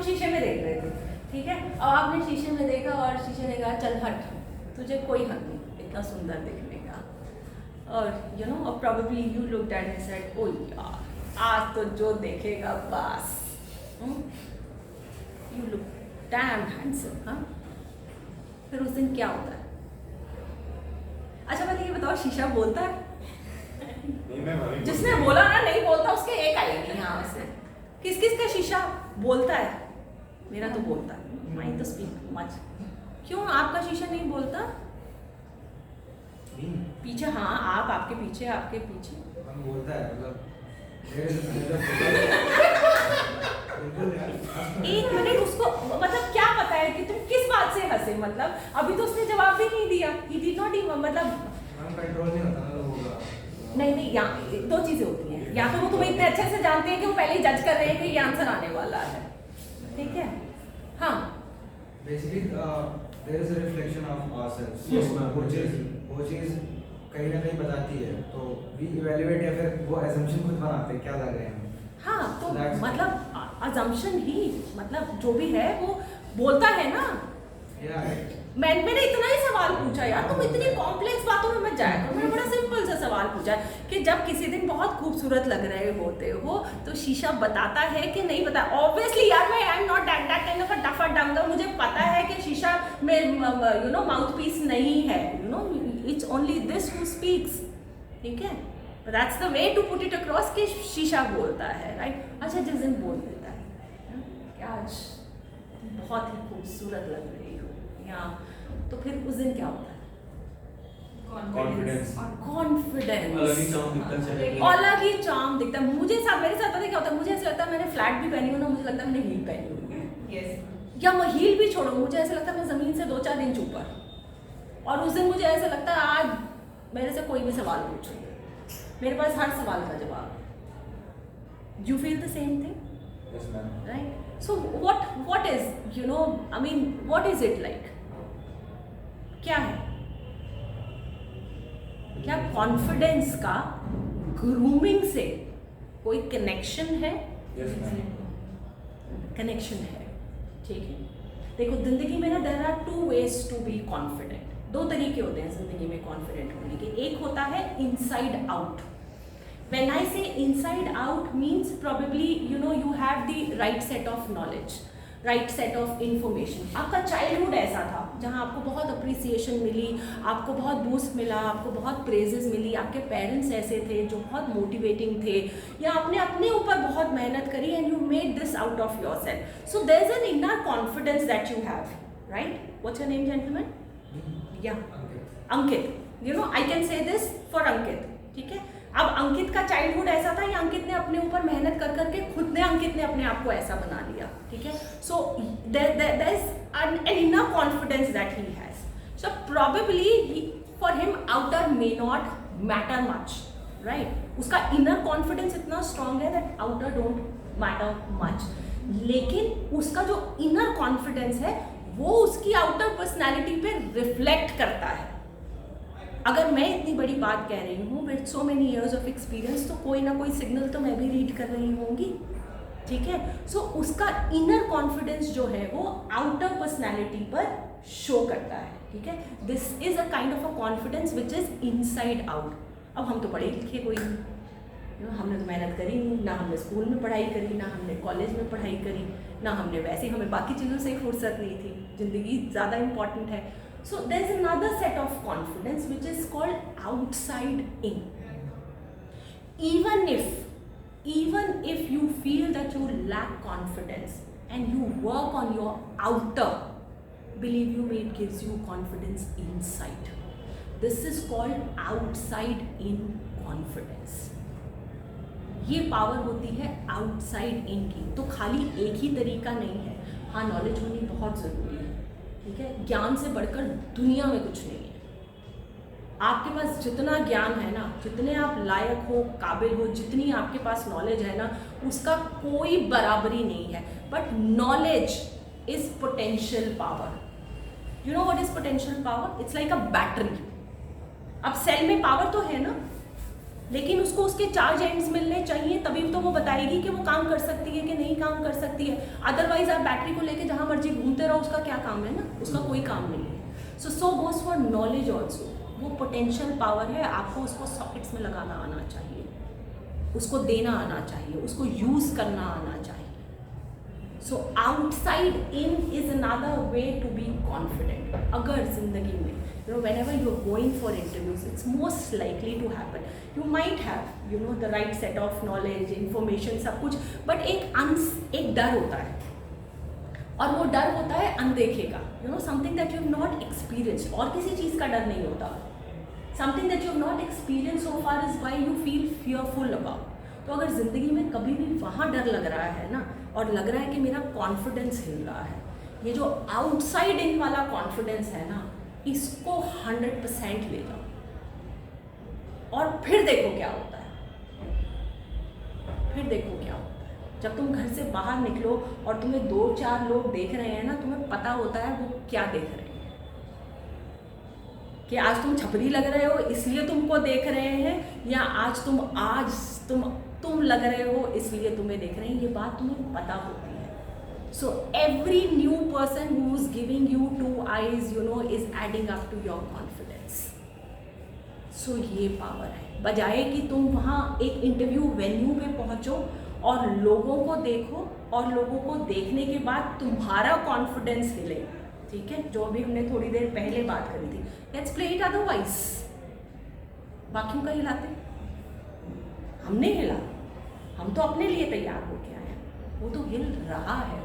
शीशे में देख रहे थे, ठीक है। अब आपने शीशे में देखा और शीशे ने कहा चल हट, तुझे कोई हक नहीं इतना सुंदर दिखने का। और यू नो और probably you looked at and said oh यार आज तो जो देखेगा बस, यू लुक डैम हैंडसम। हाँ, फिर उस दिन क्या होता है? अच्छा पहले ये बताओ, शीशा बोलता है? जिसने बोला ना नहीं बोलता, उसके एक आएगी यहाँ से। किस किस का शीशा बोलता है? मेरा तो बोलता है, माइंड तो स्पीक मच। क्यों आपका शीशा नहीं बोलता? पीछे, हाँ आप, आपके पीछे, आपके पीछे बोलता है मतलब एक मिनट, उसको मतलब क्या पता है कि तुम किस बात से हंसे? मतलब अभी तो उसने जवाब भी नहीं दिया, he did not even, मतलब कंट्रोल नहीं होता ना लोगों का। नहीं यहाँ दो चीजें होती हैं, या तो वो तुम्हें इतने अच्छे से जानते हैं कि वो पहले ही जज कर रहे हैं कि ये आंसर आने वाला है, ठीक है। हाँ basically there is a reflection of ourselves. Yes, ma'am. वो चीज कहीं ना कहीं बताती है, तो वी इवैल्यूएट या फिर वो assumption खुद बनाते हैं क्या लग रहा है हमें। हाँ, तो That's- मतलब अजम्पशन ही, मतलब जो भी है वो बोलता है ना। मैंने इतना ही सवाल पूछा यार, तुम इतनी कॉम्प्लेक्स बातों में मत जाया करो। मैंने बड़ा सिंपल सा सवाल पूछा कि जब किसी दिन बहुत खूबसूरत लग रहे होते हो तो शीशा बताता है कि नहीं बताता? ऑब्वियसली यार, मैं I am not that kind of a duffer डंगर, मुझे पता है कि शीशा में यू नो माउथ पीस नहीं है, you know it's only this who speaks, ठीक है। That's the way to put it across कि शीशा बोलता है, राइट। अच्छा जिस दिन बोल देता है क्या आज बहुत ही खूबसूरत लग रही हो यहाँ, तो फिर उस दिन क्या होता है? Confidence. कॉन्फिडेंस, अलग ही चार्म दिखता है चेहरे पे। अलग ही चार्म दिखता है। मुझे साथ मेरे साथ पता है क्या होता है? मुझे ऐसा लगता है मैंने फ्लैट भी पहनी हो ना, मुझे लगता है मैंने हील पहनी हुई है। यस, या मैं हील भी छोड़ो, मुझे ऐसा लगता है मैं ज़मीन से 2-4 इंच ऊपर। और उस दिन मुझे ऐसा लगता है आज मेरे से कोई भी सवाल पूछो, मेरे पास हर सवाल का जवाब। You feel the same thing, Yes, ma'am. right? So what is, you know, I mean what is it like? क्या है? क्या कॉन्फिडेंस का ग्रूमिंग से कोई कनेक्शन है? Yes, ma'am. कनेक्शन है, ठीक है। देखो जिंदगी में ना there are 2 ways to be confident. 2 तरीके होते हैं जिंदगी में कॉन्फिडेंट होने के। एक होता है inside out. When I say inside out means probably you know you have the right set of knowledge, right set of information. आपका चाइल्डहुड ऐसा था जहाँ आपको बहुत अप्रिसिएशन मिली, आपको बहुत बूस्ट मिला, आपको बहुत प्रेजेस मिली, आपके पेरेंट्स ऐसे थे जो बहुत मोटिवेटिंग थे, या आपने अपने ऊपर बहुत मेहनत करी and you made this out of yourself. So there is an inner confidence that you have, right? What's your name gentleman? या Ankit, you know I can say this for Ankit, ठीक है। अब अंकित का चाइल्डहुड ऐसा था या अंकित ने अपने ऊपर मेहनत कर करके खुद ने अंकित ने अपने आप को ऐसा बना लिया, ठीक है। So there is an inner confidence that he has. So probably for him outer may not matter much, right? उसका इनर कॉन्फिडेंस इतना स्ट्रांग है that outer don't matter much, लेकिन उसका जो इनर कॉन्फिडेंस है वो उसकी आउटर पर्सनैलिटी पे रिफ्लेक्ट करता है। अगर मैं इतनी बड़ी बात कह रही हूँ with so many years of experience, तो कोई ना कोई सिग्नल तो मैं भी रीड कर रही होंगी, ठीक है। सो उसका इनर कॉन्फिडेंस जो है वो आउटर पर्सनैलिटी पर शो करता है, ठीक है। This is a kind of a confidence which is inside out. अब हम तो पढ़े लिखे कोई नहीं, हमने तो मेहनत करी नहीं, ना हमने स्कूल में पढ़ाई करी, ना हमने कॉलेज में पढ़ाई करी, ना हमने वैसे, हमें बाकी चीज़ों से फुर्सत नहीं थी, ज़िंदगी ज़्यादा इम्पॉर्टेंट है। So there is another set of confidence which is called outside in. Even if you feel that you lack confidence and you work on your outer, believe you me, it gives you confidence inside. This is called outside in confidence. ये power होती है outside in की। तो खाली एक ही तरीका नहीं है। हाँ, नॉलेज होनी बहुत ज़रूरी है, ठीक है। ज्ञान से बढ़कर दुनिया में कुछ नहीं है। आपके पास जितना ज्ञान है ना, जितने आप लायक हो, काबिल हो, जितनी आपके पास नॉलेज है ना, उसका कोई बराबरी नहीं है। But knowledge is potential power. You know what is potential power? It's like a battery. अब सेल में पावर तो है ना, लेकिन उसको उसके चार्ज एंड्स मिलने चाहिए, तभी तो वो बताएगी कि वो काम कर सकती है कि नहीं काम कर सकती है। अदरवाइज आप बैटरी को लेके जहाँ मर्जी घूमते रहो, उसका क्या काम है ना, उसका कोई काम नहीं है। सो गोस फॉर नॉलेज ऑल्सो। वो पोटेंशियल पावर है, आपको उसको सॉकेट्स में लगाना आना चाहिए, उसको देना आना चाहिए, उसको यूज़ करना आना चाहिए। So outside in is another way to be confident. अगर ज़िंदगी में whenever you're going for interviews, it's most likely to happen. You might have the right set of knowledge, information, सब कुछ, but एक डर होता है, और वो डर होता है अनदेखे का, something that you have not experienced। और किसी चीज़ का डर नहीं होता, something that you have not experienced so far is why you feel fearful about। तो अगर ज़िंदगी में कभी भी वहाँ डर लग रहा है ना, और लग रहा है कि मेरा कॉन्फिडेंस हिल रहा है, ये जो आउटसाइड इन वाला कॉन्फिडेंस है ना, इसको 100% ले लो, और फिर देखो क्या होता है। फिर देखो क्या होता है जब तुम घर से बाहर निकलो और तुम्हें 2-4 लोग देख रहे हैं ना, तुम्हें पता होता है वो क्या देख रहे हैं। कि आज तुम छपरी लग रहे हो इसलिए तुमको देख रहे हैं, या आज तुम लग रहे हो इसलिए तुम्हें देख रहे हैं, ये बात तुम्हें पता होती है। So every new person who is giving you 2 eyes, is adding up to your confidence. So ये पावर है, बजाय कि तुम वहाँ एक इंटरव्यू वेन्यू पे पहुँचो और लोगों को देखो, और लोगों को देखने के बाद तुम्हारा कॉन्फिडेंस हिले, ठीक है, जो अभी हमने थोड़ी देर पहले बात करी थी। Let's play it otherwise. बाकियों का हिलाते, हमने हिला, हम तो अपने लिए तैयार हो के आए हैं, वो तो हिल रहा है,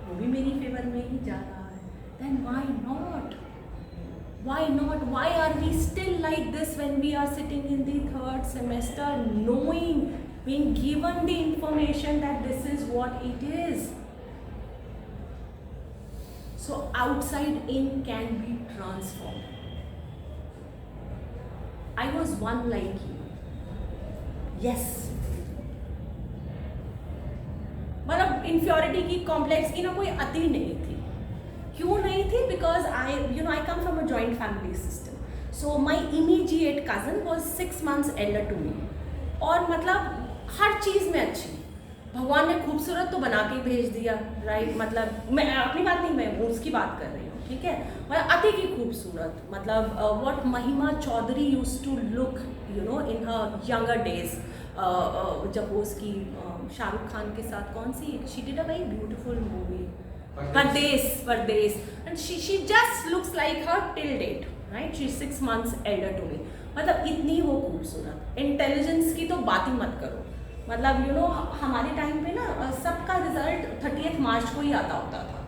वो भी मेरी फेवर में ही जा रहा है। Then why not? Why not? Why are we still like this when we are sitting in the 3rd semester, knowing, being given the information that this is what it is? So outside in can be transformed. I was one like you. Yes. मतलब inferiority की, complex की ना कोई अति नहीं थी। क्यों नहीं थी? Because I come from a joint family system. So my immediate cousin was 6 months elder to me, और मतलब हर चीज़ में अच्छी, भगवान ने खूबसूरत तो बना के भेज दिया, राइट। मतलब मैं अपनी बात नहीं, मैं उसकी बात कर रही हूँ, ठीक है। मतलब अति की खूबसूरत, मतलब what Mahima Chaudhary used to look in her younger days, जब वो उसकी शाहरुख खान के साथ कौन सी, she did a very beautiful movie, Pardes, and she just looks like her till date, right. She 6 months elder to me. मतलब इतनी वो खूबसूरत, इंटेलिजेंस की तो बात ही मत करो। मतलब हमारे टाइम पे ना सबका रिजल्ट 30th March को ही आता होता था,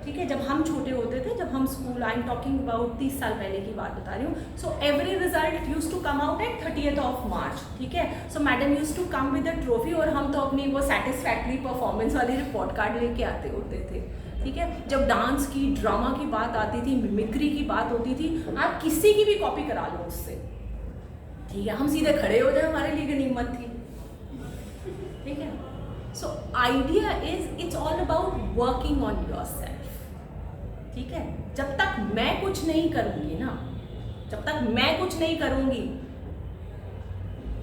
ठीक है, जब हम छोटे होते थे, जब हम school, I am talking about 30 साल पहले की बात बता रही हूँ। So every result used to come out at 30th March, ठीक है। So madam used to come with a trophy, और हम तो अपनी वो सेटिस्फैक्ट्री परफॉर्मेंस वाली रिपोर्ट कार्ड लेके आते होते थे, ठीक है। जब डांस की, ड्रामा की बात आती थी, मिमिक्री की बात होती थी, आप किसी की भी कॉपी करा लो उससे, ठीक है, हम सीधे खड़े हो जाए, हमारे लिए गनीमत थी, ठीक है। So idea is it's all about working on yourself, ठीक है। जब तक मैं कुछ नहीं करूंगी ना, जब तक मैं कुछ नहीं करूंगी,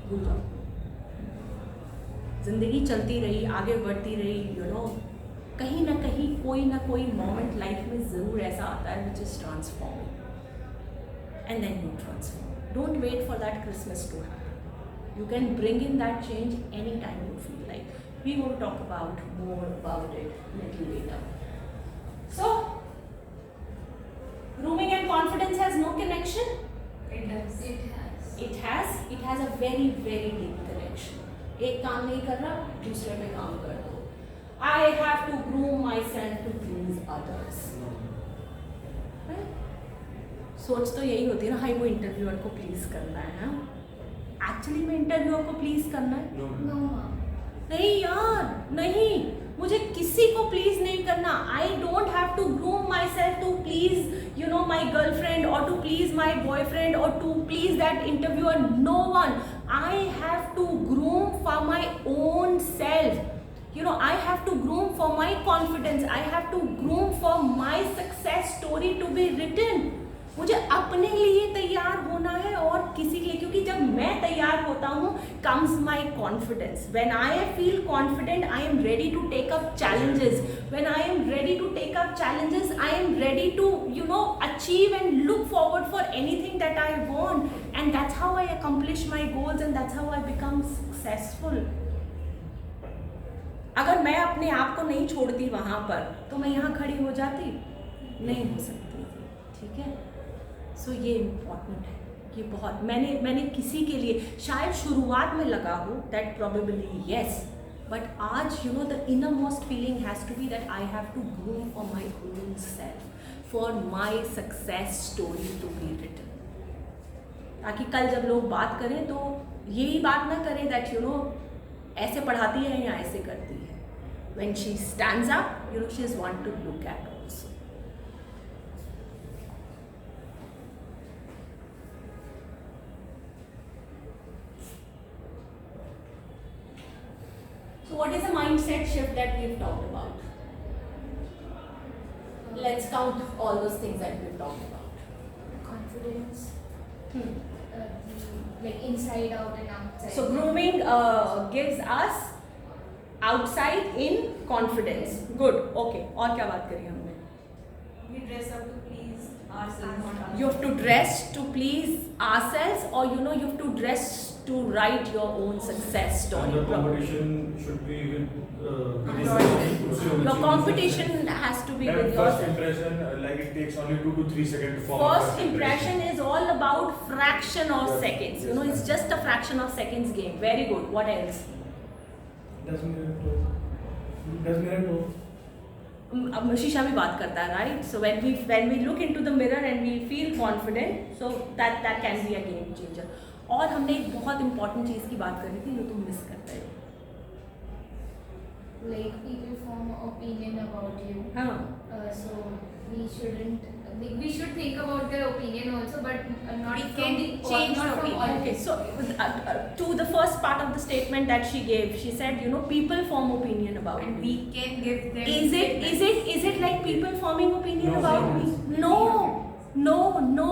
भूल जाओ, जिंदगी चलती रही, आगे बढ़ती रही, कहीं ना कहीं कोई ना कोई मोमेंट लाइफ में जरूर ऐसा आता है which is transforming, and then you transform. Don't wait for that Christmas to happen, you can bring in that change any time you feel like. We will talk about more about it little later. So grooming and confidence has no connection? It does. It has. It has a very very deep connection. एक काम नहीं कर रहा, दूसरे पे काम कर दो। I have to groom myself to please others. सोच तो यही होती है ना, हाई वो इंटरव्यूअर को प्लीज करना है, एक्चुअली में इंटरव्यूअर को प्लीज करना है? No, ma'am. नहीं यार, नहीं, मुझे किसी को प्लीज नहीं करना। I don't have to groom myself to please my girlfriend, और टू प्लीज माई बॉयफ्रेंड, और to please that interviewer. No one. I have to groom for my own self, I have to groom for my confidence. I have to groom for my success story to be written. मुझे अपने लिए तैयार होना है और किसी के लिए, क्योंकि जब मैं तैयार होता हूँ comes my confidence. When I feel confident I am ready to take up challenges. When I am ready to take up challenges I am ready to achieve and look forward for anything that I want, and that's how I accomplish my goals and that's how I become successful. अगर मैं अपने आप को नहीं छोड़ती वहाँ पर तो मैं यहाँ खड़ी हो जाती नहीं हो सकती थी. ठीक है, सो ये इम्पॉर्टेंट है. ये बहुत मैंने किसी के लिए शायद शुरुआत में लगा हो दैट प्रोबेबली येस, बट आज the inner most feeling has to be that I have to groom for my own self, for my success story to be written, ताकि कल जब लोग बात करें तो यही बात ना करें दैट ऐसे पढ़ाती है या ऐसे करती है. When she stands up, she is one to look at also. So what is the mindset shift that we've talked about? Let's count all those things that we've talked about. Confidence, like inside out and outside. So grooming gives us outside in confidence. Good. Okay. और क्या बात करी हमने? We dress up to please ourselves, not others. You have to dress to please ourselves, or you have to dress to write your own success story. And the competition should be with Your competition has to be with first yourself. impression, like it takes only 2 to 3 seconds to form. First impression is all about fraction of seconds. It's just a fraction of seconds game. Very good. What else? Does mirror to अब शीशा भी बात करता है, right? So when we look into the mirror and we feel confident, so that can be a game changer. और हमने एक बहुत इंपॉर्टेंट चीज़ की बात करी थी जो तुम मिस कर रहे हो. Like people form opinion about you. हाँ. So we shouldn't. We should think about their opinion also, but not from change not your from opinion. all. Okay, so to the first part of the statement that she gave, she said, people form opinion about And me. we can give them. Is it like people forming opinion No, about no. me? No.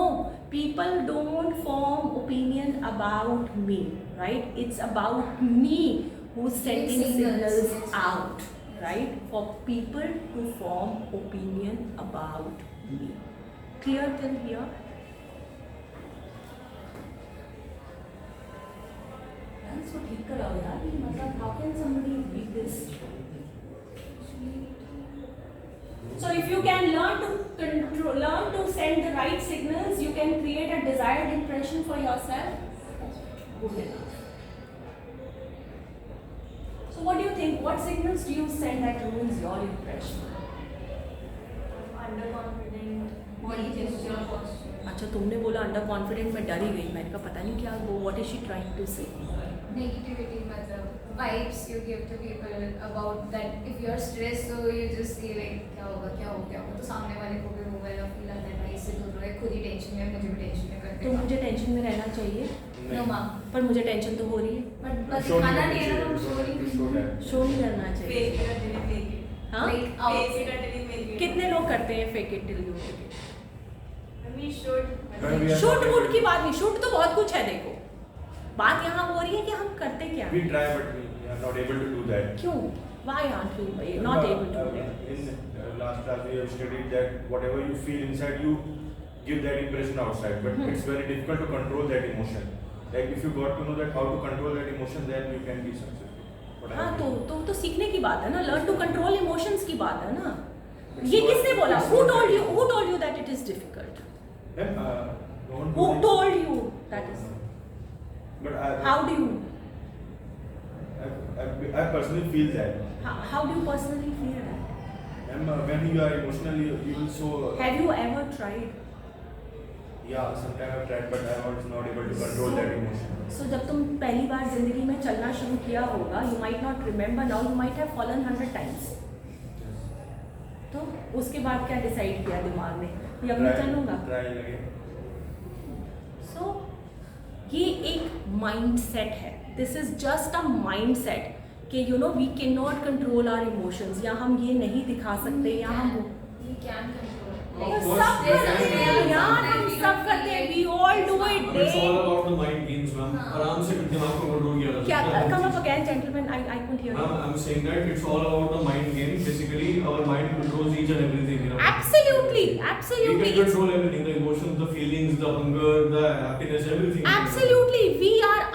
People don't form opinion about me, right? It's about me who's sending signals out, right? For people to form opinion about me. Clear till here? So ठीक कराओ यार, मतलब how can somebody read this? So if you can learn to send the right signals, you can create a desired impression for yourself. Good enough. So what do you think? What signals do you send that ruins your impression? Underconfident, body gesture, posture. अच्छा, तुमने बोला under confident, मैं डर ही गई. मैंने कहा पता नहीं क्या वो, what is she trying to say. Negativity, मतलब vibes you give to people about that. If you're stressed, so you just say like क्या होगा, तो सामने वाले को भी वो वाला फील आता है, भाई इससे दूर रहे, खुद ही टेंशन में, मुझे भी टेंशन में करते तो हैं. मुझे टेंशन में रहना चाहिए, No ma'am. पर मुझे टेंशन तो हो रही है. बट खाना नहीं है ना, हम शो नहीं करना चाहिए. हाँ, Like कितने लोग करते हैं fake it till you make it. we should. Shoot वूट की बात नहीं, शूट तो बहुत कुछ है. देखो, बात यहाँ हो रही है कि हम करते क्या. We try, but we are not able to do that. क्यों? Why aren't we not able to do that? In last class we have studied that whatever you feel inside, you give that impression outside, but it's very difficult to control that emotion. Like if you got to know that how to control that emotion, then you can be successful. But हाँ, I तो सीखने की बात है ना. Learn to control emotions की बात है ना. It's ये not- किसने बोला? it's Who not told that you? easy. Who told you that it is difficult? Then, don't do Who this. told you that is? But How do you? I personally feel that. How do you personally feel that? When you are emotionally, you will so. Have you ever tried? Yeah, sometimes I've tried, but I was not able to control that emotion. So जब तुम पहली बार जिंदगी में चलना शुरू किया होगा, you might not remember now, you might have fallen 100 times. तो उसके बाद क्या डिसाइड किया दिमाग ने? ये अब मैं चलूँगा. Try again. So ये एक माइंडसेट है. This is just a mindset कि we can not control our emotions, या हम ये नहीं दिखा सकते, या हम We can control. Like, course, सब they करते can हैं do यार, it. हम सब करते हैं, we all do it. But it's all about the mind games, ma'am. हाँ. आराम से दिमाग को कंट्रोल किया जा क्या सकता है. come up again gentlemen, I couldn't hear Ma'am, you. I'm saying that it's all about the mind game. Basically, our mind controls each and everything. You know? Absolutely, We can absolutely. control everything: the emotions, the feelings, the hunger, the happiness, everything. Absolutely,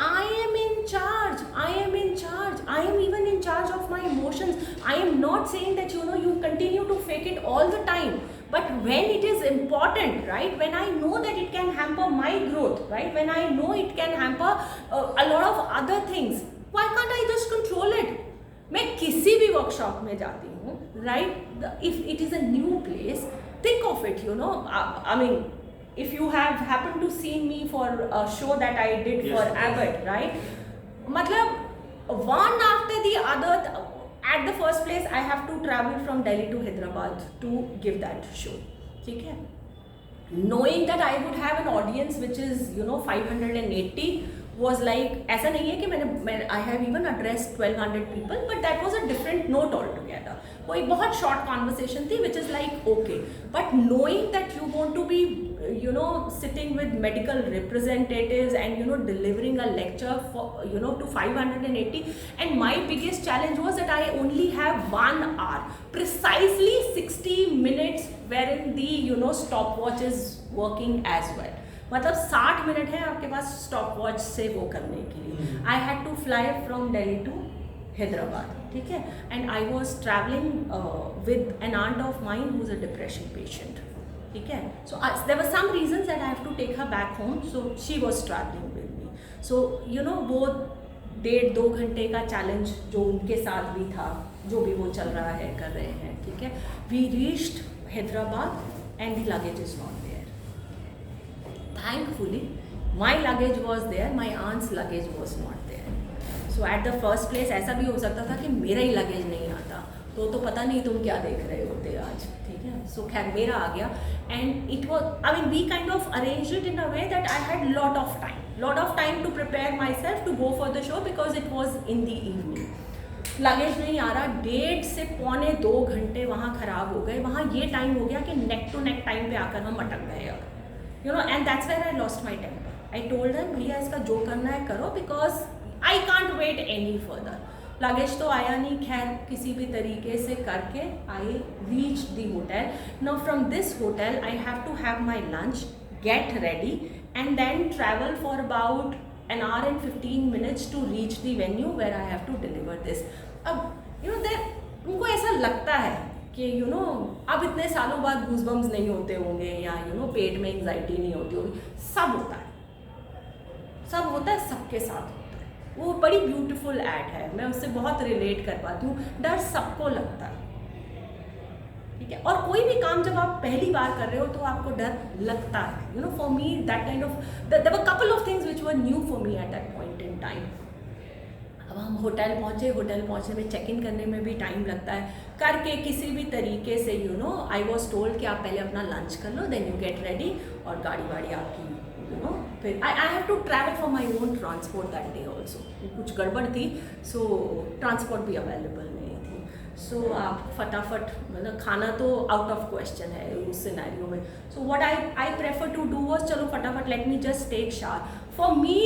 I am in charge. I am in charge. I am even in charge of my emotions. I am not saying that you continue to fake it all the time. But when it is important, right? When I know that it can hamper my growth, right? When I know it can hamper a lot of other things, why can't I just control it? मैं किसी भी workshop में जाती हूँ, right? If it is a new place, think of it. I mean, if you have happened to see me for a show that I did Yes, for yes. Abbott, right? मतलब one after the other. At the first place, I have to travel from Delhi to Hyderabad to give that show. ठीक है? Knowing that I would have an audience which is 580 was like, ऐसा नहीं है कि I have even addressed 1200 people, but that was a different note altogether. वो एक बहुत short conversation थी, which is like okay, but knowing that you want to be sitting with medical representatives and delivering a lecture for to 580, and my biggest challenge was that I only have 1 hour, precisely 60 minutes, wherein the stopwatch is working as well. मतलब 60 minute है आपके पास stop watch से वो करने के लिए. I had to fly from Delhi to Hyderabad, ठीक है, and I was travelling with an aunt of mine who is a depression patient, ठीक है. So there were some reasons that I have to take her back home, so she was travelling with me. So वो 1.5-2 घंटे का challenge जो उनके साथ भी था, जो भी वो चल रहा है, कर रहे हैं, ठीक है. We reached Hyderabad and the luggage is not there. Thankfully, my luggage was there, my aunt's luggage was not there. So at the first place ऐसा भी हो सकता था कि मेरा ही luggage नहीं आता, तो पता नहीं तुम क्या देख रहे होते आज, ठीक है. So खैर मेरा आ गया, and it was, I mean, we kind of arranged it in a way that I had lot of time to prepare myself to go for the show because it was in the evening. Luggage नहीं आ रहा, 1.5 से 1.25-2 घंटे वहाँ ख़राब हो गए. वहाँ ये टाइम हो गया कि नेक टू नेक टाइम पे आकर हम अटक गए अब. And that's where I lost my temper. I told them, भैया इसका जो करना है करो, because I can't wait any further. Luggage तो आया नहीं, खैर किसी भी तरीके से करके I reached the hotel. Now from this hotel I have to have my lunch, get ready, and then travel for about an hour and 15 minutes to reach the venue where I have to deliver this. अब उनको ऐसा लगता है कि अब इतने सालों बाद गूज़बम्स नहीं होते होंगे, या पेट में एंग्जाइटी नहीं होती होगी. सब होता है, सबके साथ होता है. वो बड़ी ब्यूटीफुल ऐड है, मैं उससे बहुत रिलेट कर पाती हूँ. डर सबको लगता है, ठीक है. और कोई भी काम जब आप पहली बार कर रहे हो तो आपको डर लगता है. For me that kind of, there were couple of things which were new for me at that point in time. अब हम होटल पहुँचने में, चेक इन करने में भी टाइम लगता है. करके किसी भी तरीके से आई वॉज टोल्ड कि आप पहले अपना लंच कर लो, देन यू गेट रेडी, और गाड़ी वाड़ी आपकी फिर I have to travel for my own transport that day also. कुछ गड़बड़ थी, सो ट्रांसपोर्ट भी अवेलेबल नहीं थी. सो आप फटाफट, मतलब खाना तो आउट ऑफ क्वेश्चन है उस सिनेरियो में. So what I prefer to do was, चलो फटाफट let me just take shower. For me,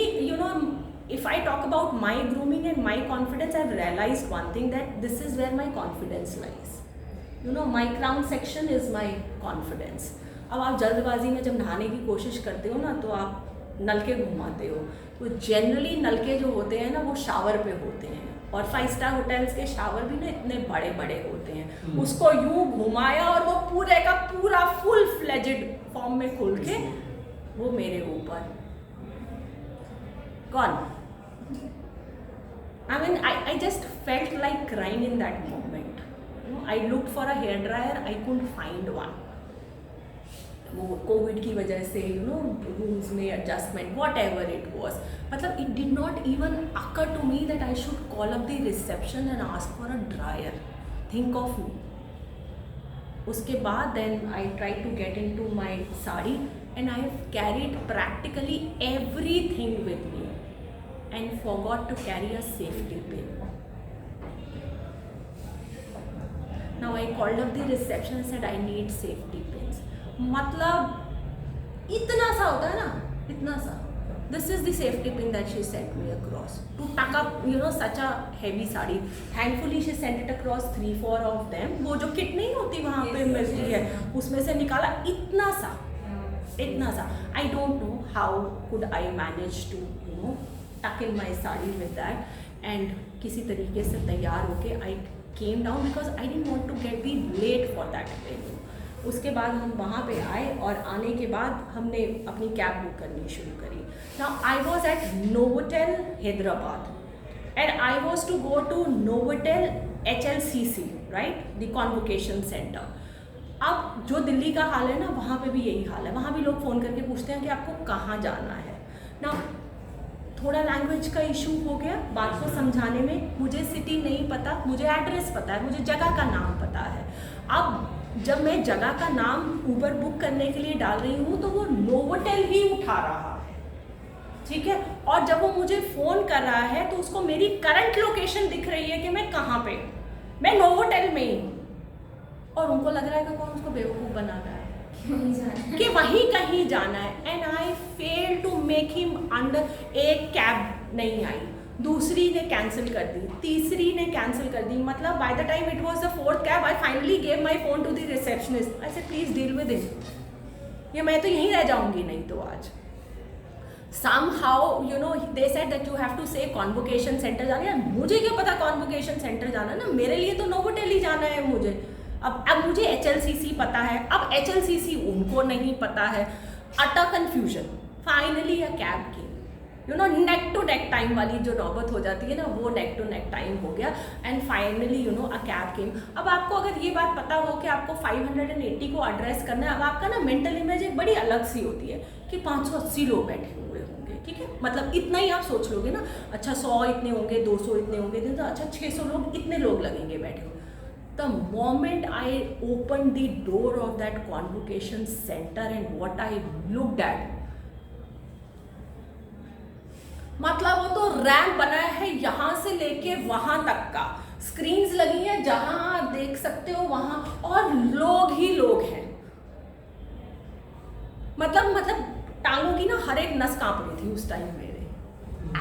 if I talk about my grooming and my confidence, I've realized one thing, that this is where my confidence lies. My crown section is my confidence. अब आप जल्दबाजी में जब नहाने की कोशिश करते हो ना, तो आप नलके घुमाते हो. तो जनरली नलके जो होते हैं ना, वो शावर पे होते हैं, और 5 स्टार होटल्स के शावर भी ना इतने बड़े बड़े होते हैं. उसको यूं घुमाया और वो पूरे का पूरा फुल फ्लेजेड फॉर्म में खुल के वो मेरे ऊपर gone. I mean, I just felt like crying in that moment. I looked for a hair dryer, I couldn't find one. वो कोविड की वजह से रूम्स में adjustment, whatever it was, मतलब it did not even occur to me that I should call up the reception and ask for a dryer. Think of me. उसके बाद then I try to get into my sari, and I have carried practically everything with me and forgot to carry a safety pin. Now I called up the reception and said I need safety pins. मतलब इतना सा होता है ना, इतना सा. This is the safety pin that she sent me across to tuck up, you know, such a heavy sari. Thankfully she sent it across 3-4 of them. वो जो किट नहीं होती वहाँ पे मिलती है, उसमें से निकाला इतना सा, इतना सा. I don't know how could I manage to, you know, tuck in my sari with that. And किसी तरीके से तैयार होके I came down because I didn't want to be late for that venue. उसके बाद हम वहाँ पे आए और आने के बाद हमने अपनी कैब बुक करनी शुरू करी. Now I was at Novotel Hyderabad and I was to go to Novotel HLCC, right? The Convocation Center. अब जो दिल्ली का हाल है ना, वहाँ पे भी यही हाल है. वहाँ भी लोग फ़ोन करके पूछते हैं कि आपको कहाँ जाना है. Now थोड़ा लैंग्वेज का इशू हो गया बात को समझाने में. मुझे सिटी नहीं पता, मुझे एड्रेस पता है, मुझे जगह का नाम पता है. अब जब मैं जगह का नाम ऊबर बुक करने के लिए डाल रही हूँ तो वो नोवोटेल ही उठा रहा है, ठीक है. और जब वो मुझे फ़ोन कर रहा है तो उसको मेरी करंट लोकेशन दिख रही है कि मैं कहाँ पे, मैं नोवोटेल में ही हूँ. और उनको लग रहा है कि कौन उसको बेवकूफ़ बना रहा है कि वहीं कहीं जाना है. And I fail to make him under. एक कैब नहीं आई, दूसरी ने कैंसिल कर दी, तीसरी ने कैंसिल कर दी. मतलब by the time it was the fourth cab I finally gave my phone to the receptionist. I said please deal with him, ये मैं तो यहीं रह जाऊंगी नहीं तो आज. somehow you know they said that you have to say convocation center जाना है. मुझे क्या पता convocation center जाना ना, मेरे लिए तो नोवोटेल ही जाना है मुझे. अब मुझे HLCC पता है, अब HLCC उनको नहीं पता है. Utter confusion. Finally a cab की, you know, neck to neck time वाली जो नौबत हो जाती है ना, वो नेक टू नेक टाइम हो गया. And finally you know a cab came. अब आपको अगर ये बात पता हो कि आपको 580 को एड्रेस करना है, अब आपका ना मेंटल इमेज एक बड़ी अलग सी होती है कि 580 लोग बैठे हुए होंगे, ठीक है. मतलब इतना ही आप सोच लोगे ना. अच्छा 100 इतने होंगे, 200 इतने होंगे, तो अच्छा 600 लोग, इतने लोग लगेंगे बैठे हुए. The moment I opened the door of that convocation center and what I looked at, मतलब वो तो रैंप बनाया है यहाँ से लेके वहाँ तक का. स्क्रीन्स लगी हैं जहाँ आप देख सकते हो वहाँ, और लोग ही लोग हैं. मतलब टांगों की ना हर एक नस कांप रही थी उस टाइम मेरे,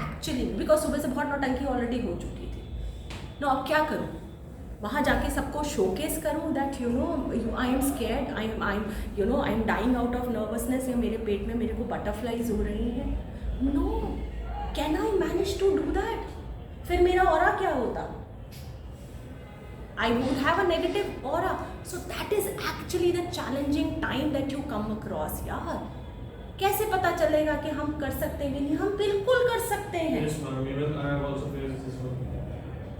एक्चुअली, बिकॉज सुबह से बहुत नौटंकी ऑलरेडी हो चुकी थी. नो अब क्या करूँ, वहाँ जाके सबको शोकेस करूँ that you know I am scared, I am you know I am dying out of nervousness, या मेरे पेट में मेरे को बटरफ्लाइज हो रही हैं. No, can I manage to do that? फिर मेरा ऑरा क्या होता? I would have a negative aura. So that is actually the challenging time that you come across. यार कैसे पता चलेगा कि हम कर सकते हैं कि नहीं? हम बिल्कुल कर सकते हैं. Yes, ma'am. Even I have also faced this one.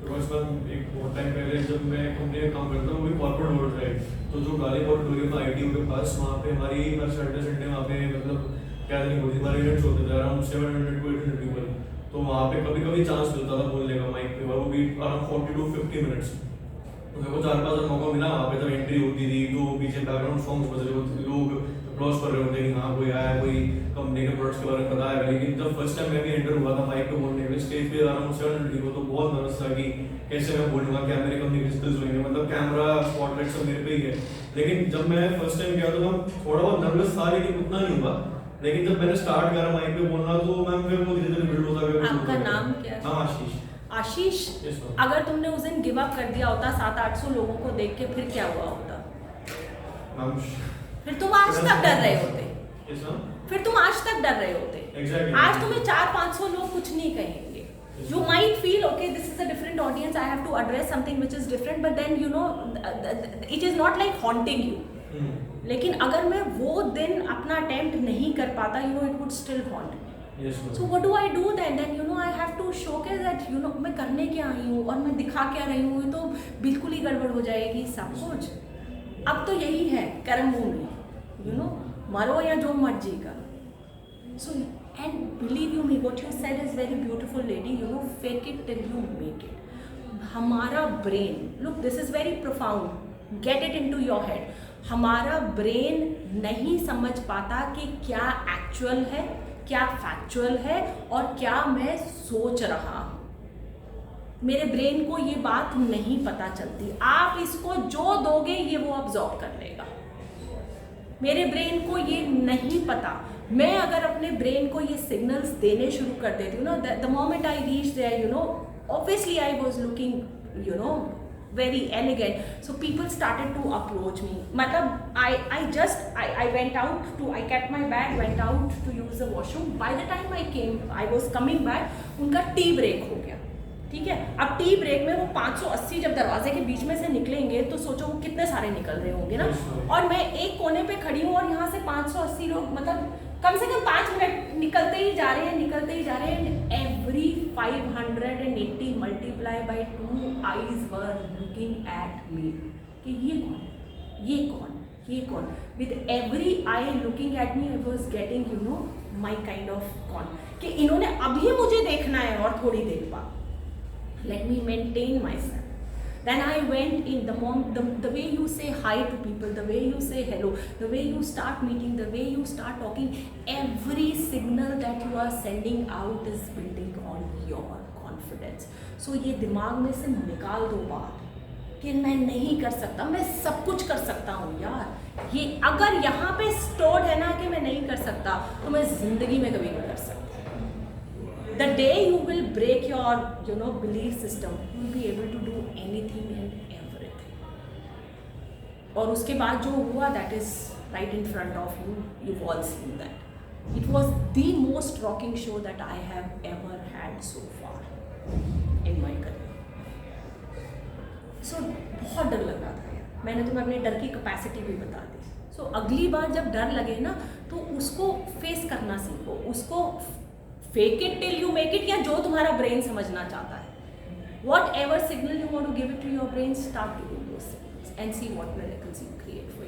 Because एक बहुत टाइम पहले जब मैं कंपनी में काम करता हूँ, वो भी कॉर्पोरेट वर्ल्ड है, तो जो गाली बहुत लोगों का आईटी के पास, वहाँ पे हमारी हर सैटरडे संडे वहाँ पे मतलब गैदरिंग होती थी. हमारे इवेंट्स होते थे अराउंड 700 to 800 पीपल. तो वहाँ पे कभी कभी चांस मिलता था बोलने का माइक पे, वो भी अराउंड 40 to 50 मिनट्स. तो मेरे को 4-5 मौका मिला वहाँ पे. जब एंट्री होती थी तो पीछे बैकग्राउंड सॉन्ग्स बज रहे होते, लोग अप्लॉज कर रहे होते कि हाँ कोई आया, कोई कंपनी के प्रोडक्ट्स के बारे में पता है. लेकिन जब फर्स्ट टाइम मैं भी एंटर हुआ था माइक पे बोलने के लिए, स्टेज पे अराउंड 700 people, तो बहुत नर्वस था कि कैसे मैं बोलूँगा, क्या मेरे कंपनी के स्किल्स होंगे. मतलब कैमरा स्पॉटलाइट सब मेरे पे ही है. लेकिन जब मैं फर्स्ट टाइम गया तो मैं थोड़ा बहुत नर्वस था, लेकिन उतना नहीं हुआ. लेकिन जब मैंने स्टार्ट करा माइक पे बोलना, तो मैम फिर वो धीरे धीरे बिल्ड होता गया. आपका नाम क्या है? नाम आशीष. आशीष, अगर तुमने उस दिन गिव अप कर दिया होता 700-800 लोगों को देख के, फिर क्या हुआ होता? मैम फिर तुम आज तक डर रहे होते. Yes ma'am. फिर तुम आज तक डर रहे होते. Exactly. आज तुम्हें 400-500 लोग कुछ नहीं कहेंगे. You might feel okay, this is a different audience, I have to address something which is different, but then you know it is not like haunting you. लेकिन अगर मैं वो दिन अपना अटेम्प्ट नहीं कर पाता, you know it would still haunt me. Yes, ma'am. So what do I do then? Then you know I have to showcase that you know मैं करने क्या आई हूँ और मैं दिखा क्या रही हूँ, तो बिल्कुल ही गड़बड़ हो जाएगी सब कुछ. अब तो यही है कर्म भूमि, you know, मरो या जो मर्जी का. So and believe you me, what you said is very beautiful, lady. You know, fake it till you make it. हमारा brain, look, this is very profound. Get it into your head. हमारा brain नहीं समझ पाता कि क्या actual है, क्या factual है, और क्या मैं सोच रहा हूँ. मेरे ब्रेन को ये बात नहीं पता चलती. आप इसको जो दोगे ये वो अब्जॉर्ब कर लेगा. मेरे ब्रेन को ये नहीं पता। मैं अगर अपने ब्रेन को ये सिग्नल्स देने शुरू कर देती हूँ ना, the moment I reach there, you know, obviously I was looking, you know, very elegant, so people started to approach me. मतलब I went out to, I kept my bag, went out to use the washroom. By the time I was coming back, उनका tea break हो गया, ठीक है। अब tea break में वो 580 जब दरवाजे के बीच में से निकलेंगे तो सोचो वो कितने सारे निकल रहे होंगे ना, और मैं एक कोने पे खड़ी हूँ और यहाँ से 580 लोग, मतलब कम से कम 5 मिनट निकलते ही जा रहे हैं, and every 580 multiply by 2 eyes were looking at me कि ये कौन, with every I looking at me I was getting, you know, my kind of कौन, कि इन्होंने अभी मुझे देखना है और थोड़ी देर बाद, let me maintain myself. Then I went in, the way you say hi to people, the way you say hello, the way you start meeting, the way you start talking, every signal that you are sending out is building on your confidence. So ये दिमाग में से निकाल दो बात कि मैं नहीं कर सकता, मैं सब कुछ कर सकता हूँ यार। ये अगर यहाँ पे स्टोर्ड है ना कि मैं नहीं कर सकता, तो मैं जिंदगी में कभी नहीं कर सकता। The day you will break your, you know, belief system, you will be able to do anything and everything. और उसके बाद जो हुआ, that is right in front of you. You've all seen that. It was the most rocking show that I have ever had so far in my career. So बहुत डर लग रहा था यार। मैंने तुम्हें अपने डर की कैपेसिटी भी बता दी। So अगली बार जब डर लगे ना, तो उसको फेस करना सीखो, उसको fake it till you make it, या जो तुम्हारा ब्रेन समझना चाहता है, whatever signal you want to give it to your brain, start to do those signals and see what miracles you create for